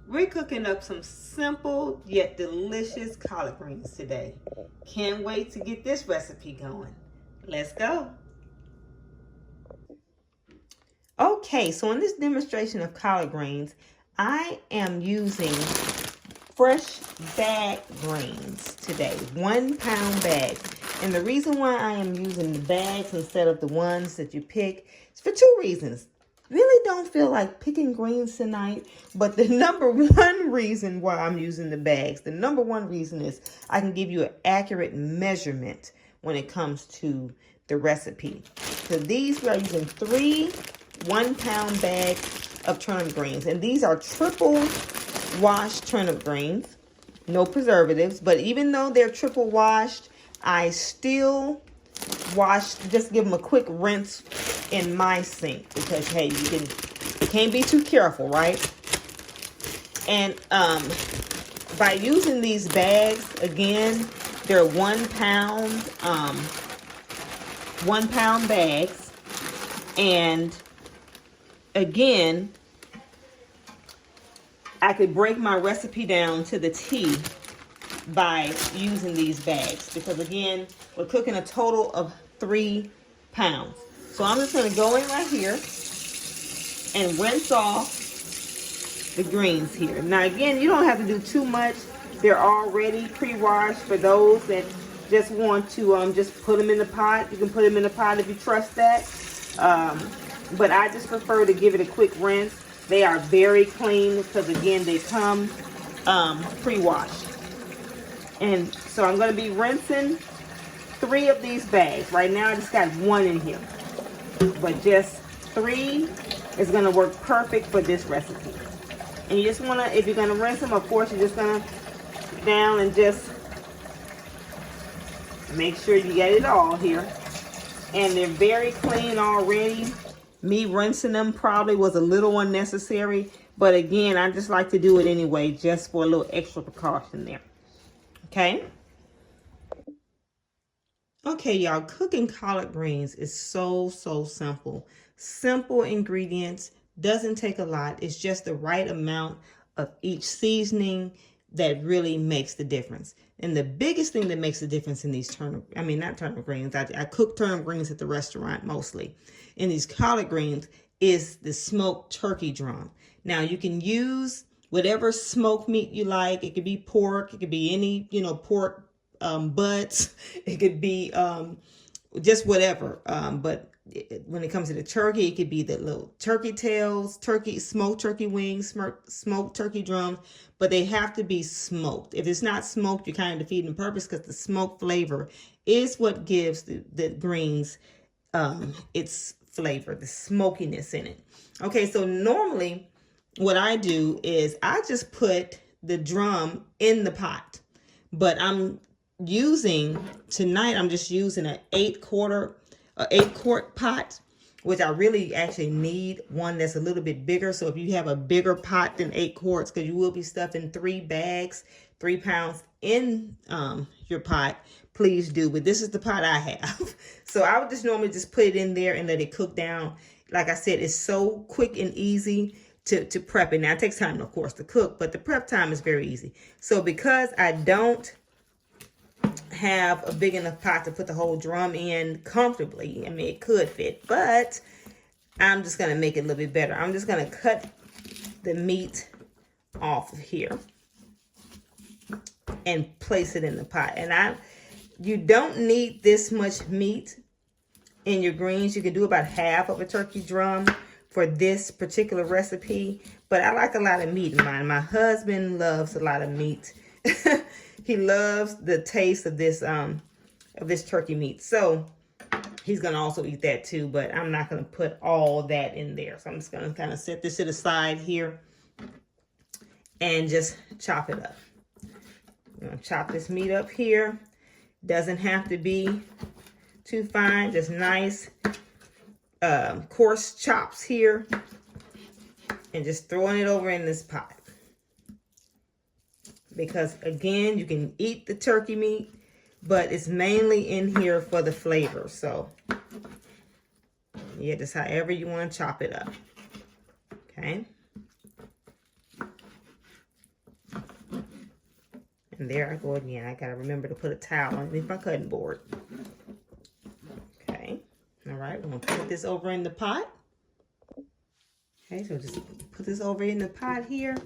We're cooking up some simple yet delicious collard greens today. Can't wait to get this recipe going. Let's go. Okay, so in this demonstration of collard greens, I am using fresh bag greens today, 1 pound bags. And the reason why I am using the bags instead of the ones that you pick is for 2 reasons. Really don't feel like picking greens tonight, but the number one reason why I'm using the bags, the number one reason is I can give you an accurate measurement when it comes to the recipe. So these, we are using 3 1 pound bags of turnip greens, and these are triple washed turnip greens, no preservatives. But even though they're triple washed, I still just give them a quick rinse in my sink, because hey, you can't be too careful, right? And by using these bags, again, they're 1 pound 1 pound bags. And again, I could break my recipe down to the T by using these bags, because again, we're cooking a total of 3 pounds. So I'm just going to go in right here and rinse off the greens here. Now again, you don't have to do too much. They're already pre-washed. For those that just want to just put them in the pot, you can put them in the pot if you trust that. But I just prefer to give it a quick rinse. They are very clean because again, they come pre-washed. And so I'm going to be rinsing 3 of these bags. Right now I just got 1 in here, but just 3 is going to work perfect for this recipe. And you just want to, if you're going to rinse them, of course, you're just going to down and just make sure you get it all here. And they're very clean already. Me rinsing them probably was a little unnecessary, but again, I just like to do it anyway, just for a little extra precaution there. Okay. Okay, y'all, cooking collard greens is so simple. Simple ingredients, doesn't take a lot. It's just the right amount of each seasoning that really makes the difference. And the biggest thing that makes the difference in these not turnip greens, I cook turnip greens at the restaurant mostly. In these collard greens is the smoked turkey drum. Now you can use whatever smoked meat you like. It could be pork, it could be any, pork butts, it could be just whatever. But when it comes to the turkey, it could be the little turkey tails, smoked turkey wings, smoked turkey drums, but they have to be smoked. If it's not smoked, you're kind of defeating the purpose, because the smoked flavor is what gives the greens its flavor, the smokiness in it. Okay, so normally what I do is I just put the drum in the pot, but tonight I'm just using an 8-quart pot, which I really actually need one that's a little bit bigger. So if you have a bigger pot than 8 quarts, because you will be stuffing 3 bags, 3 pounds in your pot, please do. But this is the pot I have. So I would just normally just put it in there and let it cook down. Like I said, it's so quick and easy to prep it. Now it takes time, of course, to cook, but the prep time is very easy. So because I don't have a big enough pot to put the whole drum in comfortably, I mean, it could fit, but I'm just going to make it a little bit better. I'm just going to cut the meat off of here and place it in the pot. And you don't need this much meat in your greens. You can do about half of a turkey drum for this particular recipe, but I like a lot of meat in mine. My husband loves a lot of meat. He loves the taste of this turkey meat. So he's going to also eat that too, but I'm not going to put all that in there. So I'm just going to kind of set this to the side here and just chop it up. I'm going to chop this meat up here. Doesn't have to be too fine, just nice coarse chops here, and just throwing it over in this pot. Because again, you can eat the turkey meat, but it's mainly in here for the flavor. So yeah, just however you want to chop it up. Okay. And there I go again. I got to remember to put a towel underneath my cutting board. Okay. All right. We're going to put this over in the pot. Okay. So just put this over in the pot here.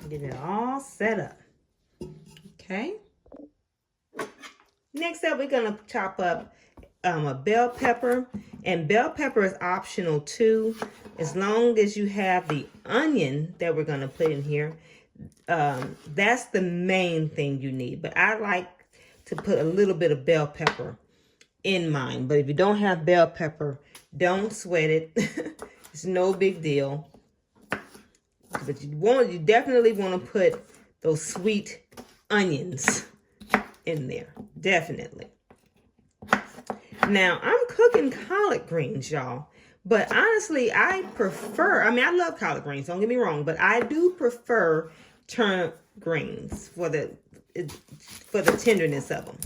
Get it all set up. Okay. Next up, we're going to chop up a bell pepper. And bell pepper is optional too, as long as you have the onion that we're going to put in here. That's the main thing you need. But I like to put a little bit of bell pepper in mine. But if you don't have bell pepper, don't sweat it. It's no big deal. But you definitely want to put those sweet onions in there. Definitely. Now, I'm cooking collard greens, y'all. But honestly, I love collard greens, don't get me wrong. But I do prefer turnip greens for the tenderness of them.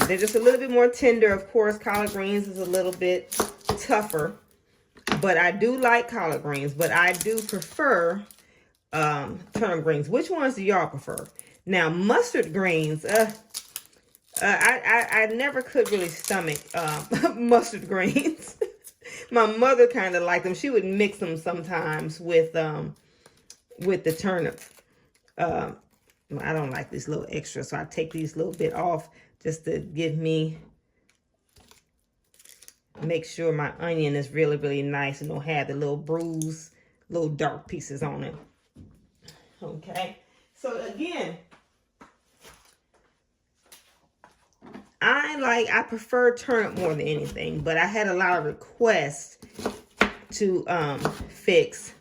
They're just a little bit more tender. Of course, collard greens is a little bit tougher. But I do like collard greens. But I do prefer turnip greens. Which ones do y'all prefer? Now, mustard greens, I never could really stomach mustard greens. My mother kind of liked them. She would mix them sometimes with the turnip. I don't like this little extra, so I take these little bit off just to make sure my onion is really, really nice and don't have the little bruise, little dark pieces on it. Okay, so again, I prefer turnip more than anything, but I had a lot of requests to fix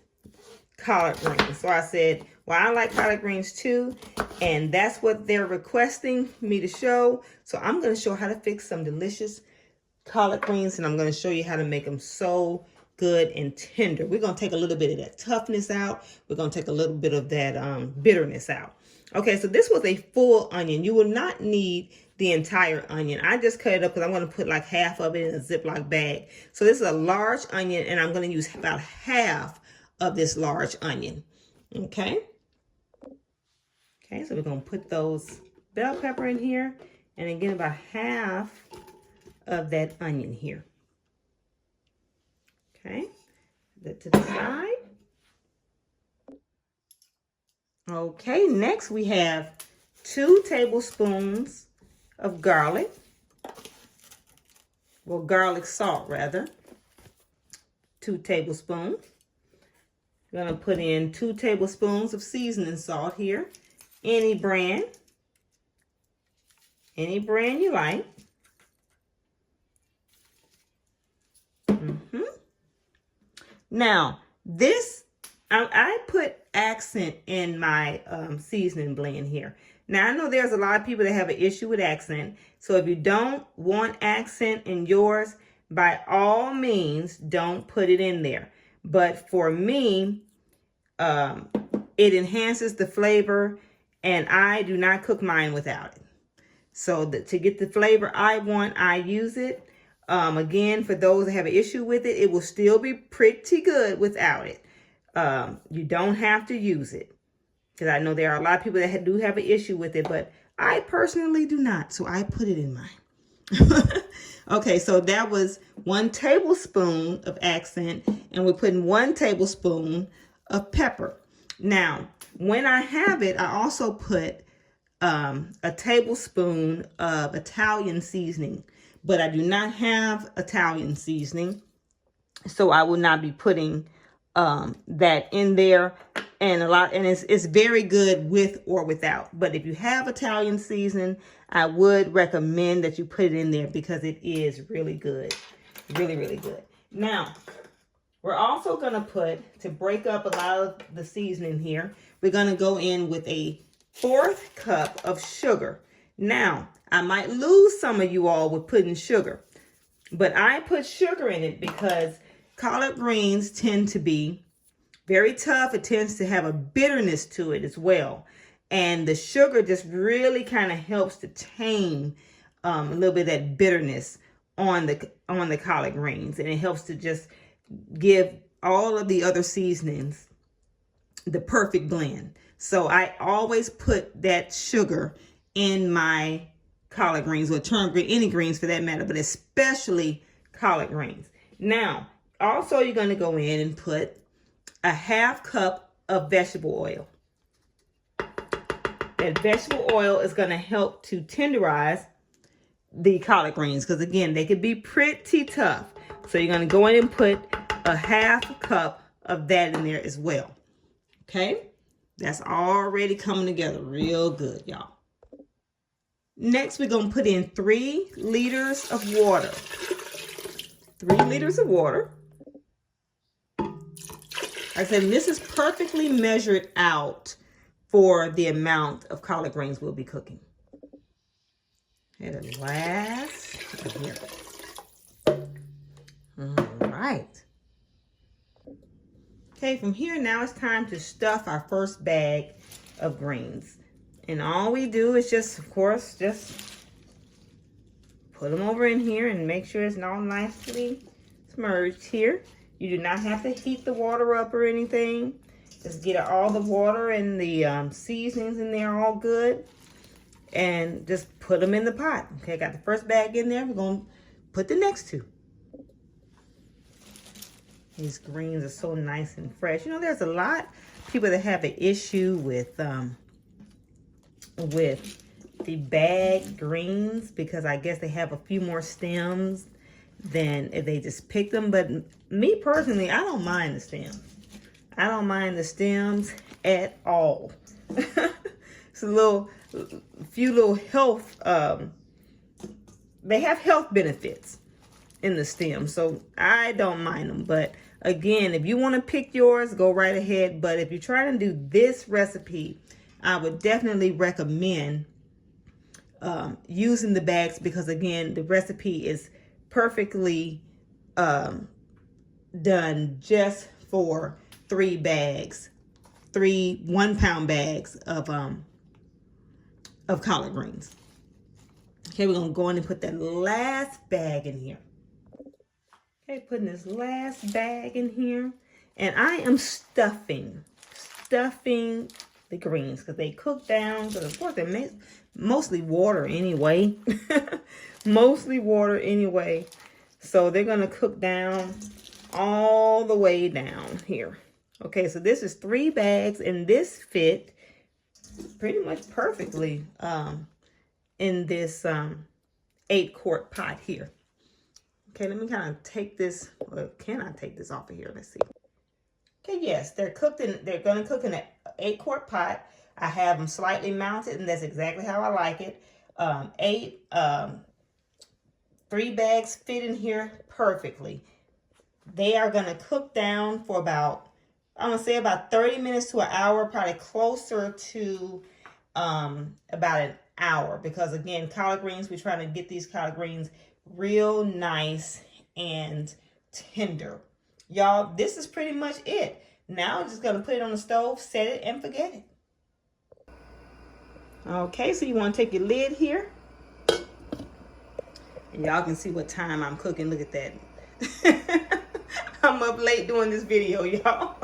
collard greens. So I said, well, I like collard greens too, and that's what they're requesting me to show. So I'm going to show how to fix some delicious collard greens, and I'm going to show you how to make them so good and tender. We're going to take a little bit of that toughness out. We're going to take a little bit of that bitterness out. Okay, so this was a full onion. You will not need the entire onion. I just cut it up because I'm going to put like half of it in a Ziploc bag. So this is a large onion, and I'm going to use about half of this large onion. Okay. Okay, so we're going to put those bell pepper in here, and again about half of that onion here. Okay, that to the side. Okay, next we have 2 tablespoons of garlic. Well, garlic salt rather. 2 tablespoons. We're going to put in 2 tablespoons of seasoning salt here. Any brand you like. Now, this, I put accent in my seasoning blend here. Now, I know there's a lot of people that have an issue with accent. So if you don't want accent in yours, by all means, don't put it in there. But for me, it enhances the flavor, and I do not cook mine without it. So to get the flavor I want, I use it. Again, for those that have an issue with it, it will still be pretty good without it. You don't have to use it, because I know there are a lot of people that do have an issue with it, but I personally do not, so I put it in mine. Okay, so that was 1 tablespoon of accent, and we're putting 1 tablespoon of pepper. Now, when I have it, I also put a tablespoon of Italian seasoning, but I do not have Italian seasoning, so I will not be putting that in there. And it's very good with or without. But if you have Italian seasoning, I would recommend that you put it in there, because it is really good. Really, really good. Now, we're also going to put, to break up a lot of the seasoning here, we're going to go in with a 1/4 cup of sugar. Now, I might lose some of you all with putting sugar, but I put sugar in it because collard greens tend to be very tough. It tends to have a bitterness to it as well. And the sugar just really kind of helps to tame a little bit of that bitterness on the collard greens. And it helps to just give all of the other seasonings the perfect blend. So I always put that sugar in my collard greens, or turnip green, any greens for that matter, but especially collard greens. Now, also you're going to go in and put a 1/2 cup of vegetable oil. That vegetable oil is going to help to tenderize the collard greens, because again, they could be pretty tough. So you're going to go in and put a 1/2 cup of that in there as well. Okay, that's already coming together real good, y'all. Next, we're going to put in 3 liters of water. 3 liters of water. Like I said, this is perfectly measured out for the amount of collard greens we'll be cooking. And the last here. All right. Okay, from here now it's time to stuff our first bag of greens. And all we do is just, of course, just put them over in here and make sure it's all nicely submerged here. You do not have to heat the water up or anything. Just get all the water and the seasonings in there all good. And just put them in the pot. Okay, got the first bag in there. We're going to put the next 2. These greens are so nice and fresh. You know, there's a lot of people that have an issue with the bagged greens, because I guess they have a few more stems than if they just pick them. But me personally, I don't mind the stems. I don't mind the stems at all. It's a few little health, they have health benefits in the stem, so I don't mind them. But again, if you want to pick yours, go right ahead. But if you're trying to do this recipe, I would definitely recommend using the bags, because again, the recipe is perfectly done just for 3 bags, 3 1-pound bags of collard greens. Okay, we're gonna go in and put that last bag in here. Okay, putting this last bag in here, and I am stuffing the greens, because they cook down. Because of course they're mostly water anyway. Mostly water anyway. So they're gonna cook down all the way down here. Okay, so this is 3 bags, and this fit pretty much perfectly in this 8-quart pot here. Okay, let me kind of take this. Well, can I take this off of here? Let's see. Okay, yes, they're going to cook in an 8-quart pot. I have them slightly mounted, and that's exactly how I like it. 3 bags fit in here perfectly. They are going to cook down for about, I'm going to say about 30 minutes to an hour, probably closer to about an hour. Because again, collard greens, we're trying to get these collard greens real nice and tender. Y'all, this is pretty much it. Now I'm just going to put it on the stove, set it, and forget it. Okay, so you want to take your lid here. And y'all can see what time I'm cooking. Look at that. I'm up late doing this video, y'all.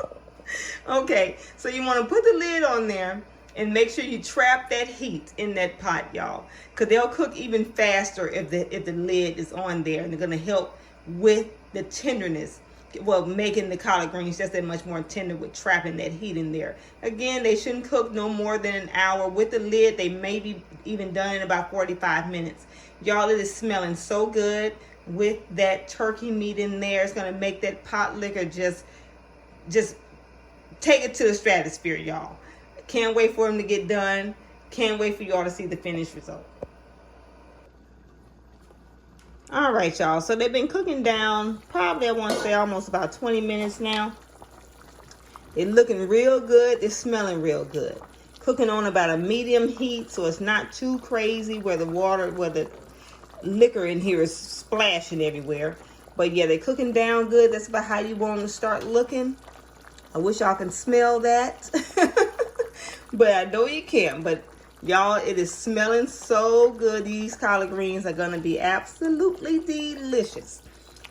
Okay, so you want to put the lid on there and make sure you trap that heat in that pot, y'all, because they'll cook even faster if the lid is on there, and they're going to help with the tenderness. Well, making the collard greens just that much more tender with trapping that heat in there. Again, they shouldn't cook no more than an hour. With the lid, they may be even done in about 45 minutes. Y'all, it is smelling so good with that turkey meat in there. It's going to make that pot liquor just take it to the stratosphere, y'all. Can't wait for them to get done. Can't wait for y'all to see the finished result. All right, y'all. So they've been cooking down probably, I want to say, almost about 20 minutes now. They're looking real good. They're smelling real good. Cooking on about a medium heat, so it's not too crazy where the liquor in here is splashing everywhere. But yeah, they're cooking down good. That's about how you want them to start looking. I wish y'all can smell that. But I know you can't. But y'all, it is smelling so good. These collard greens are going to be absolutely delicious.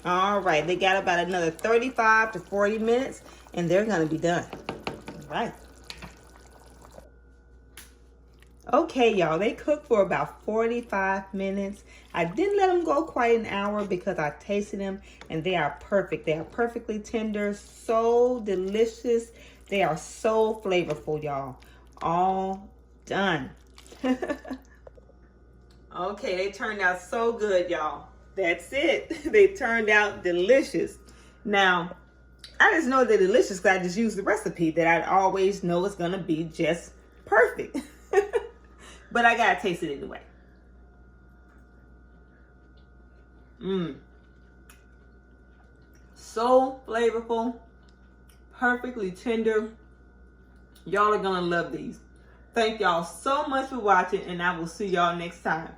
All right, they got about another 35 to 40 minutes, and they're going to be done. right. Okay, y'all, they cooked for about 45 minutes. I didn't let them go quite an hour because I tasted them and they are perfect. They are perfectly tender, so delicious. They are so flavorful, y'all. All done. Okay, they turned out so good, y'all. That's it. They turned out delicious. Now, I just know they're delicious because I just used the recipe that I always know is going to be just perfect. But I got to taste it anyway. So flavorful, perfectly tender. Y'all are going to love these. Thank y'all so much for watching, and I will see y'all next time.